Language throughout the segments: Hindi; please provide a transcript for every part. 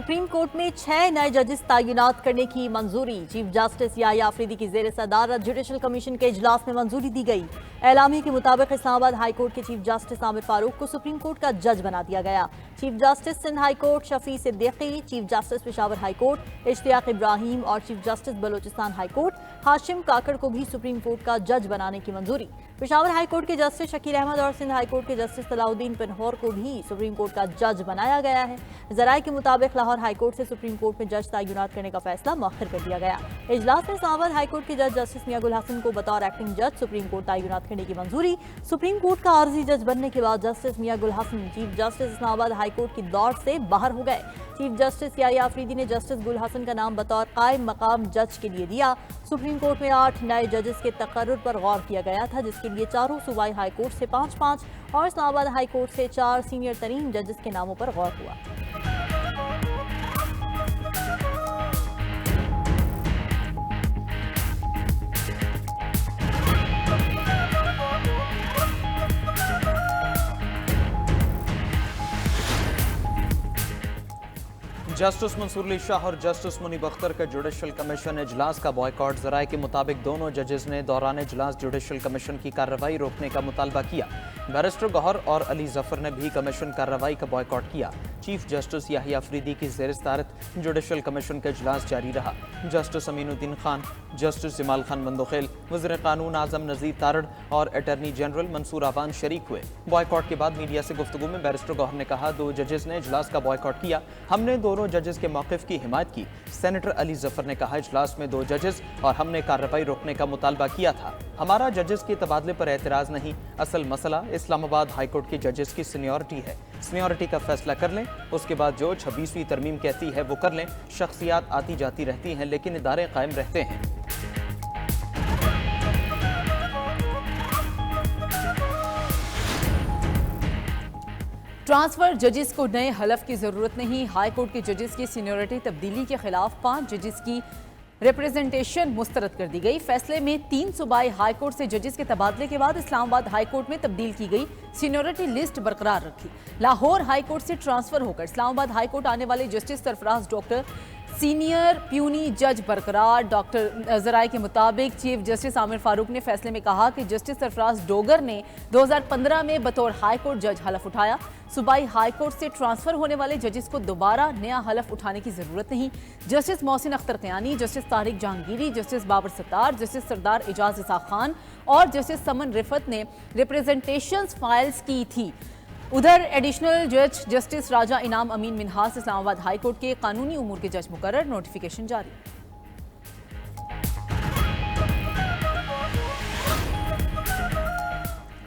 सुप्रीम कोर्ट में 6 नए जजेस तैनात करने की मंजूरी। चीफ जस्टिस याहिया अफरीदी की जेर सदारत जुडिशल कमीशन के इजलास में मंजूरी दी गई। एलामी के मुताबिक इस्लामाबाद हाई कोर्ट के चीफ जस्टिस आमिर फारूक को सुप्रीम कोर्ट का जज बना दिया गया। Chief justice Sindh high court Shafi Siddiqui, chief justice Peshawar high court Ishtiaq Ibrahim और chief justice Balochistan high court Hashim Kakar को भी सुप्रीम कोर्ट का जज बनाने की मंजूरी। पेशावर हाई कोर्ट के जस्टिस शकील अहमद और सिंध हाई कोर्ट के जस्टिस सलाउद्दीन पिनहोर को भी सुप्रीम कोर्ट का जज बनाया गया है। जराये के मुताबिक लाहौर हाई कोर्ट से सुप्रीम कोर्ट में जज तैनात करने का फैसला मौखर कर दिया गया। इजलास में इस्लामाबाद हाई कोर्ट के जज जस्टिस मियां गुल हसन को बतौर एक्टिंग जज सुप्रीम कोर्ट तैनात करने की मंजूरी। सुप्रीम कोर्ट का आर्जी जज बनने के बाद justice Mian Gul Hassan chief justice Islamabad high court की दौड़ से बाहर हो गए। चीफ जस्टिस याहिया अफरीदी ने जस्टिस गुल हसन का नाम बतौर कायम मकाम जज के लिए दिया। सुप्रीम कोर्ट में 8 नए जजेस के तकर्रुर पर गौर किया गया था, जिसके लिए चारों सूबाई हाई कोर्ट से 5-5 और इस्लामाबाद हाई कोर्ट से 4 सीनियर तरीन जजेस के नामों पर गौर हुआ। जस्टिस मंसूर अली शाह और जस्टिस मुनीब अख्तर के जुडिशल कमीशन इजलास का बॉयकॉट। जराये के मुताबिक दोनों जजेस ने दौरान इजलास जुडिशल कमीशन की कार्रवाई रोकने का मुतालबा किया। बैरिस्टर गौहर और अली जफर ने भी कमीशन कार्रवाई का बॉयकॉट किया। चीफ जस्टिस याहिया अफरीदी की जेर सदारत जुडिशल कमीशन का इजलास जारी रहा। जस्टिस अमीनुद्दीन खान, जस्टिस जमाल खान मंदोखेल, वज़ीर कानून आजम नज़ीर तारड़ और अटॉर्नी जनरल मंसूर आवान शरीक हुए। बॉयकॉट के बाद मीडिया से गुफ्तगू में बैरिस्टर गौहर ने कहा, 2 जजेस ने इजलास का बॉयकॉट किया। हमने दोनों जजेस के मौक़िफ़ की हिमायत की। सेनेटर अली जफर ने कहा, इजलास में 2 जजेस और हमने कार्रवाई रोकने का मुतालबा किया था। हमारा जजेस के तबादले पर एतराज़ नहीं, असल मसला इस्लामाबाद हाई कोर्ट के जजेस की सीनियरिटी है। सीनियरिटी का फैसला कर लें, उसके बाद जो 26वीं तरमीम कहती है वो कर लें। शख्सियात आती जाती रहती हैं लेकिन इदारे कायम रहते हैं। ट्रांसफर जजेस को नए हलफ की जरूरत नहीं। हाई कोर्ट के जजेस की सीनियरिटी तब्दीली के खिलाफ 5 जजेस की रिप्रेजेंटेशन मुस्तरद कर दी गई। फैसले में 3 सूबाई हाई कोर्ट से जजेस के तबादले के बाद इस्लामाबाद हाई कोर्ट में तब्दील की गई सीनियरिटी लिस्ट बरकरार रखी। लाहौर हाई कोर्ट से ट्रांसफर होकर इस्लामाबाद हाई कोर्ट आने वाले justice Sarfaraz doctor senior puny जज बरकरार। डॉक्टर जराये के मुताबिक चीफ जस्टिस आमिर फारूक ने फैसले में कहा कि जस्टिस सरफराज डोगर ने 2015 में बतौर हाई कोर्ट जज हलफ उठाया। सूबाई हाई कोर्ट से ट्रांसफर होने वाले जजेस को दोबारा नया हलफ उठाने की जरूरत नहीं। Justice Mohsin Akhtar Kayani, justice Tariq Jahangiri, justice Babar Sattar, justice Sardar Ejaz Ishaq Khan और जस्टिस समन रिफत ने रिप्रेजेंटेशंस फाइल्स की थी। उधर एडिशनल जज जस्टिस राजा इनाम अमीन मिन्हास इस्लामाबाद हाई कोर्ट के कानूनी उमूर के जज मुकर्रर। नोटिफिकेशन जारी।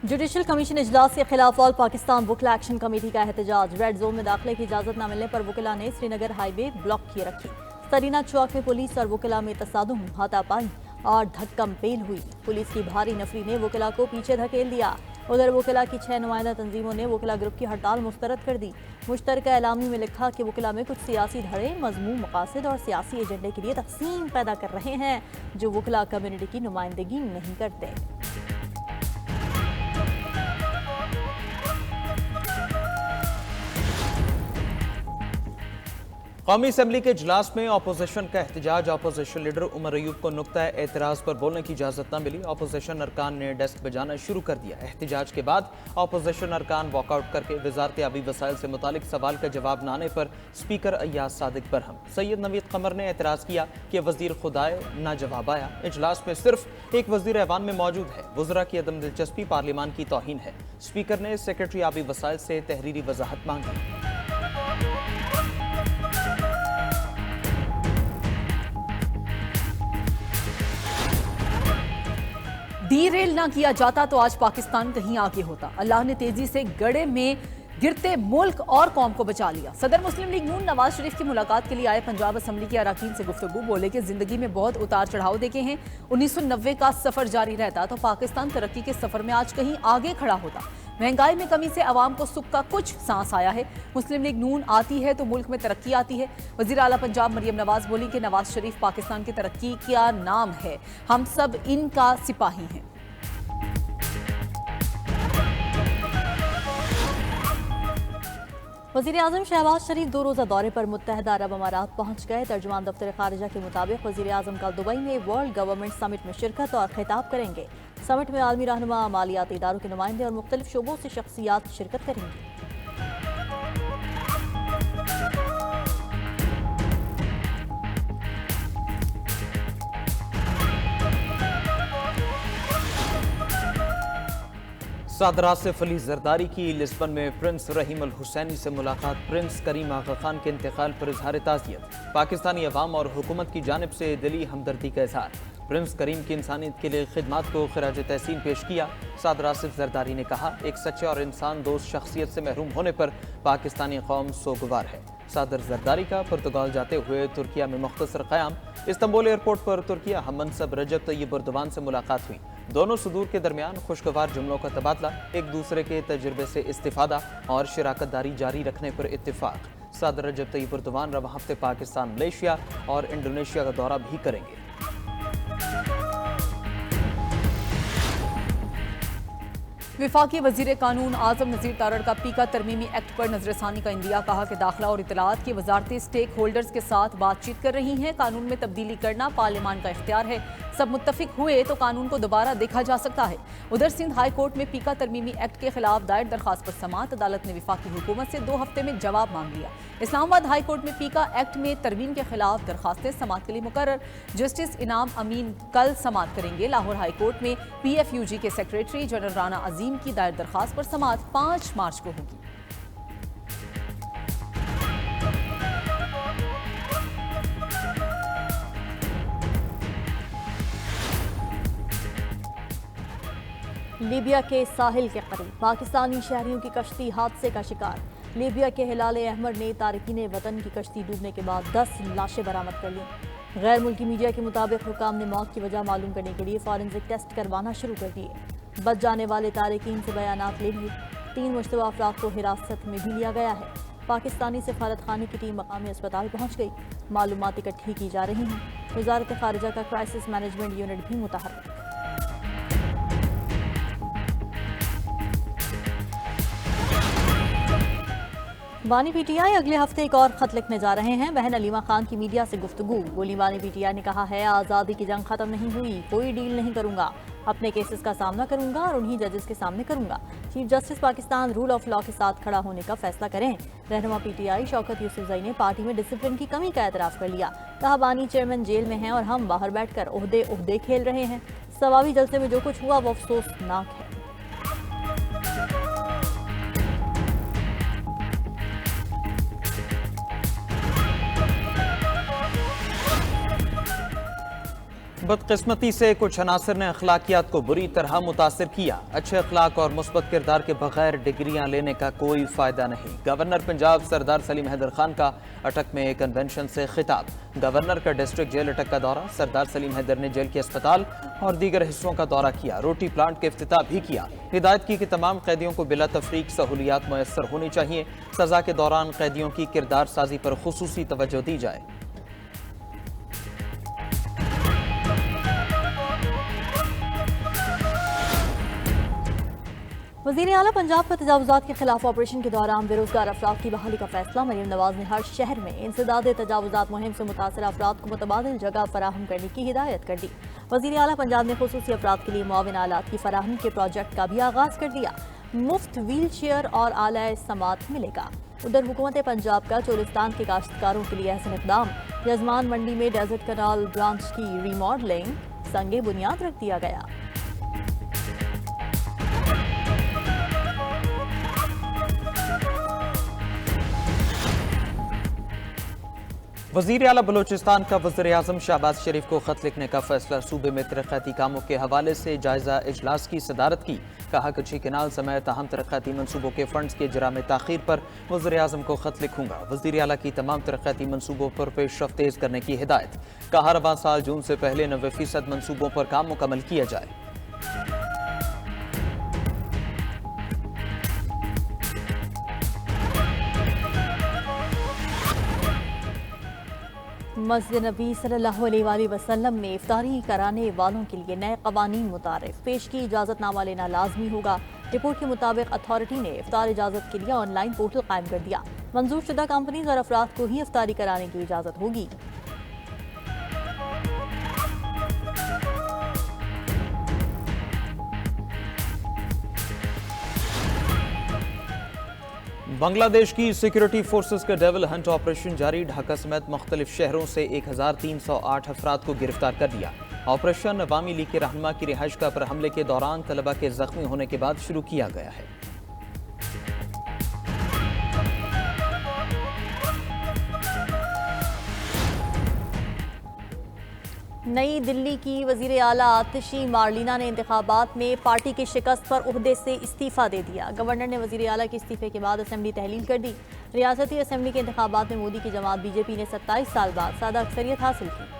जुडिशल कमीशन इजलास के खिलाफ ऑल पाकिस्तान वकीला एक्शन कमेटी का एहतजाज। रेड जोन में दाखिले की इजाजत न मिलने पर वकीला ने श्रीनगर हाईवे ब्लॉक किए रखी। सरीना चौक में पुलिस और वकीला में तसादुम, हाथापाई और धक्कम पेल हुई। पुलिस की भारी नफरी ने वकीला को पीछे धकेल दिया। उधर वकीला की 6 नुमाइंदा तंजीमों ने वकीला ग्रुप की हड़ताल मुस्तरद कर दी। मुश्तरका एलामी में लिखा कि वकीला में कुछ सियासी धड़े मजमूम मकासद और सियासी एजेंडे के लिए तकसीम पैदा कर रहे हैं, जो वकीला कम्युनिटी की नुमाइंदगी नहीं करते। कौमी असम्बली के इजलास में अपोजिशन का एहतजाज। अपोजिशन लीडर उमर अयूब को नुक्ता एतराज़ पर बोलने की इजाज़त न मिली। अपोजिशन अरकान ने डेस्क बजाना शुरू कर दिया। एहतजाज के बाद अपोजिशन अरकान वॉकआउट करके वजारत आबी वसाइल से मुतालिक सवाल का जवाब न आने पर स्पीकर अय्याज सादिक बरहम। सैयद नवीद कमर ने एतराज़ किया कि वजीर खुद आए ना जवाब आया। इजलास में सिर्फ एक वजीर ऐवान में मौजूद है। वज़रा की अदम दिलचस्पी पार्लियामान की तौहीन है। स्पीकर ने सेक्रेटरी आबी वसाइल से तहरीरी वजाहत मांगी। डीरेल ना किया जाता तो आज पाकिस्तान कहीं आगे होता। अल्लाह ने तेजी से गड़े में गिरते मुल्क और कौम को बचा लिया। सदर मुस्लिम लीग नून नवाज शरीफ की मुलाकात के लिए आए पंजाब असम्बली के अरकान से गुफ्तगू। बोले कि जिंदगी में बहुत उतार चढ़ाव देखे हैं। 1990 का सफर जारी रहता तो पाकिस्तान तरक्की के सफर में आज कहीं आगे खड़ा होता। महंगाई में कमी से अवाम को सुख का कुछ सांस आया है। मुस्लिम लीग नून आती है तो मुल्क में तरक्की आती है। वजीर आला पंजाब मरियम नवाज बोली कि नवाज शरीफ पाकिस्तान की तरक्की का नाम है, हम सब इनका सिपाही हैं। वज़ीर आज़म शहबाज शरीफ 2 रोज़ा दौरे पर मुत्तहदा अरब अमारात पहुँच गए। तर्जुमान दफ्तर खारिजा के मुताबिक वज़ीर आज़म कल दुबई में वर्ल्ड गवर्नमेंट समिट में शिरकत और खिताब करेंगे। समिट में आलमी रहनुमा, मालियाती इदारों के नुमाइंदे और मुख्तलिफ शोबों से शख्सियात शिरकत करेंगी। सदर आसिफ अली जरदारी की लिस्बन में प्रिंस रहीम अल हुसैनी से मुलाकात। प्रिंस करीम आगा खान के इंतकाल पर इजहार ताज़ियत। पाकिस्तानी अवाम और हुकूमत की जानिब से दिली हमदर्दी का इजहार। प्रिंस करीम की इंसानियत के लिए खिदमात को खराज तहसीन पेश किया। सदर आसिफ जरदारी ने कहा, एक सच्चे और इंसान दोस्त शख्सियत से महरूम होने पर पाकिस्तानी कौम सोगवार है। सदर जरदारी का पुर्तगाल जाते हुए तुर्किया में मुख्तसर क़याम। इस्तांबुल एयरपोर्ट पर तुर्किया हम मनसब रजब तय्यब एर्दोगान से मुलाकात हुई। दोनों सुदूर के दरमियान खुशगवार जुमलों का तबादला, एक दूसरे के तजुर्बे से इस्तिफादा और शराकत दारी जारी रखने पर इत्तेफाक। सदर रजब तय्यब एर्दोगान रवा हफ्ते पाकिस्तान, मलेशिया और इंडोनेशिया का दौरा भी करेंगे। विफाकी वजीर कानून आजम नज़ीर तारड़ का पीका तरमीमी एक्ट पर नजरसानी का इंदिया। कहा कि दाखिला और इतलात की वजारतें स्टेक होल्डर्स के साथ बातचीत कर रही हैं। कानून में तब्दीली करना पार्लियामान का इख्तियार है। सब मुत्तफिक हुए तो कानून को दोबारा देखा जा सकता है। उधर सिंध हाई कोर्ट में पीका तरमीमी एक्ट के खिलाफ दायर दरखास्त पर समाअत। अदालत ने विफाकी हुकूमत से 2 हफ्ते में जवाब मांग लिया। इस्लामाबाद हाई कोर्ट में पीका एक्ट में तरमीम के खिलाफ दरखास्तें समाअत के लिए मुकर्रर। जस्टिस इनाम अमीन कल समाअत करेंगे। लाहौर हाई कोर्ट में PFUG के सेक्रेटरी जनरल राना अजीम की दायर दरखास्त पर समाअत 5 मार्च को होगी। लीबिया के साहिल के करीब पाकिस्तानी शहरियों की कश्ती हादसे का शिकार। लीबिया के हिलाल अहमर ने तारकीन वतन की कश्ती डूबने के बाद 10 लाशें बरामद कर लीं। गैर मुल्की मीडिया के मुताबिक हुकाम ने मौत की वजह मालूम करने के लिए फॉरेंसिक टेस्ट करवाना शुरू कर दिए। बच जाने वाले तारकीन से बयानात ले लिए। 3 मुश्तबा अफराद को हिरासत में भी लिया गया है। पाकिस्तानी सफारत खाने की टीम मकामी अस्पताल पहुँच गई। मालूमात इकट्ठी की जा रही हैं। वजारत खारिजा का क्राइसिस मैनेजमेंट यूनिट भी मुतहर्रिक। बानी PTI अगले हफ्ते एक और खत लिखने जा रहे हैं। बहन अलीमा खान की मीडिया से गुफ्तगू। गोली बानी PTI ने कहा है, आज़ादी की जंग खत्म नहीं हुई, कोई डील नहीं करूंगा, अपने केसेस का सामना करूंगा और उन्हीं जजेस के सामने करूंगा। Chief justice Pakistan rule of law के साथ खड़ा होने का फैसला करें। रहनुमा PTI शौकत यूसुफजई ने पार्टी में डिसिप्लिन की कमी का एतराफ़ कर लिया। कहा, बानी चेयरमैन जेल में हैं और हम बाहर बैठकर ओहदे खेल रहे हैं। सवावी जलसे में जो कुछ हुआ वो अफसोसनाक है। बदकिस्मती से कुछ अनासर ने अखलाकियात को बुरी तरह मुतासिर किया। अच्छे अखलाक और मुस्बत किरदार के बगैर डिग्रियां लेने का कोई फायदा नहीं। गवर्नर पंजाब सरदार सलीम हैदर खान का अटक में कन्वेंशन से खिताब। गवर्नर का डिस्ट्रिक्ट जेल अटक का दौरा। सरदार सलीम हैदर ने जेल के अस्पताल और दीगर हिस्सों का दौरा किया। रोटी प्लांट के इफ्तिताह भी किया। हिदायत की कि तमाम कैदियों को बिला तफरीक सहूलियात मैसर होनी चाहिए। सजा के दौरान कैदियों की किरदार साजी पर खुसूसी तवज्जो दी जाए। वज़ीर आला पंजाब का तजावुज़ात के खिलाफ ऑपरेशन के दौरान बेरोजगार अफराद की बहाली का फैसला। मरीम नवाज ने हर शहर में इंसदाद तजावुज़ात मुहिम से मुतासर अफराद को मुतबादिल जगह फराहम करने की हिदायत कर दी। वज़ीर आला पंजाब ने खुसूसी अफराद के लिए मुआविन आलात की फराहमी के प्रोजेक्ट का भी आगाज़ कर दिया। मुफ्त व्हील चेयर और आला समात मिलेगा। उधर हुकूमत पंजाब का चोलिस्तान के काश्तकारों के लिए अहसन इक़दाम। यजमान मंडी में डेजर्ट कनाल ब्रांच की रीमॉडलिंग संगे बुनियाद रख दिया गया। वज़ीर आला बलोचिस्तान का वज़ीर आज़म शहबाज शरीफ को खत लिखने का फैसला। सूबे में तरक्याती कामों के हवाले से जायजा इजलास की सदारत की। कहा, कच्ची केनाल समेत अहम तरक्याती मनसूबों के फंड्स के इजरा में ताखीर पर वज़ीर आज़म को खत लिखूंगा। वज़ीर आला की तमाम तरक्याती मनसूबों पर पेशरफ्त तेज़ करने की हिदायत। कहा, रवां साल जून से पहले 90% मनसूबों पर काम मुकम्मल किया जाए। मस्जिद नबी सल्लल्लाहु अलैहि वसल्लम में इफ्तारी कराने वालों के लिए नए कवानीन मुतारिफ। पेश की इजाज़तनामा लेना लाजमी होगा। रिपोर्ट के मुताबिक अथॉरिटी ने इफ्तार इजाज़त के लिए ऑनलाइन पोर्टल कायम कर दिया। मंजूर शुदा कंपनीज और अफराद को ही इफ्तारी कराने की इजाज़त होगी। बांग्लादेश की सिक्योरिटी फोर्सेस का डेविल हंट ऑपरेशन जारी। ढाका समेत मुख्तलिफ शहरों से 1308 अफराद को गिरफ्तार कर लिया। ऑपरेशन अवामी लीग के रहनुमा की रिहाइश का पर हमले के दौरान तलबा के जख्मी होने के बाद शुरू किया गया है। नई दिल्ली की वजीर आला आतिशी मार्लिना ने इंतखाबात में पार्टी की शिकस्त पर उहदे से इस्तीफा दे दिया। गवर्नर ने वजीर आला के इस्तीफे के बाद असेंबली तहलील कर दी। रियासती असेंबली के इंतखाबात में मोदी की जमात बीजेपी ने 27 साल बाद सादा अक्सरियत हासिल की।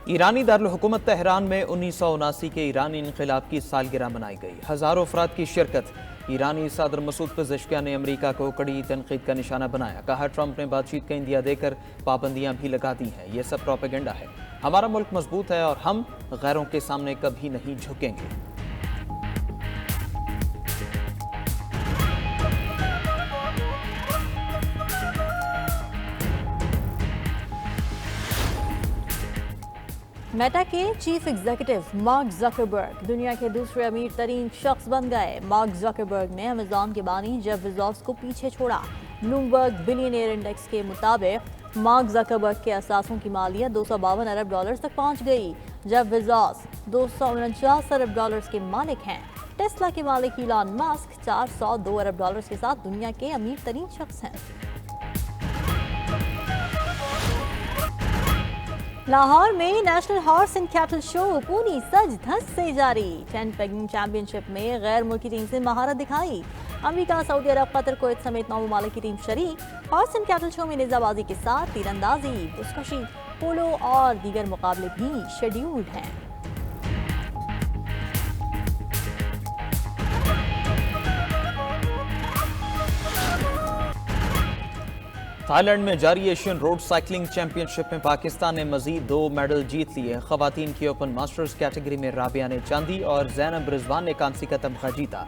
ईरानी दारुल हुकूमत तेहरान में 1979 के ईरानी इनकलाब की सालगिरह मनाई गई। हजारों अफराद की शिरकत। ईरानी सदर मसूद पेज़ेश्कियान ने अमेरिका को कड़ी तनकीद का निशाना बनाया। कहा, ट्रंप ने बातचीत का इंदिया देकर पाबंदियां भी लगा दी हैं। ये सब प्रोपेगेंडा है। हमारा मुल्क मजबूत है और हम गैरों के सामने कभी नहीं झुकेंगे। मेटा के चीफ एग्जीक्यूटिव मार्क जकरबर्ग दुनिया के दूसरे अमीर तरीन शख्स बन गए। मार्क जकरबर्ग ने अमेजॉन के बानी जेफ बेज़ोस को पीछे छोड़ा। ब्लूमबर्ग बिलियनियर इंडेक्स के मुताबिक मार्क जकरबर्ग के असासों की मालियत $252 अरब तक पहुंच गई। जेफ बेज़ोस $249 अरब के मालिक हैं। टेस्ला के मालिक इलॉन मस्क $402 अरब के साथ दुनिया के अमीर तरीन शख्स हैं। लाहौर में national horse and cattle show पूरी सज धज से जारी। 10 पेगिंग चैंपियनशिप में गैर मुल्की टीम से महारत दिखाई। अमेरिका, सऊदी अरब, कतर, कुवैत समेत 9 ममालिक की टीम शरीक। हॉर्स एंड कैटल शो में निजाबाजी के साथ तीरंदाजी, बुस्कशी, पोलो और दीगर मुकाबले भी शेड्यूल्ड हैं। थाईलैंड में जारी एशियन रोड साइकिलिंग चैंपियनशिप में पाकिस्तान ने मजीद 2 मेडल जीत लिए। खवातीन की ओपन मास्टर्स कैटेगरी में राबिया ने चांदी और जैनब रिजवान ने कांसी का तमगा जीता।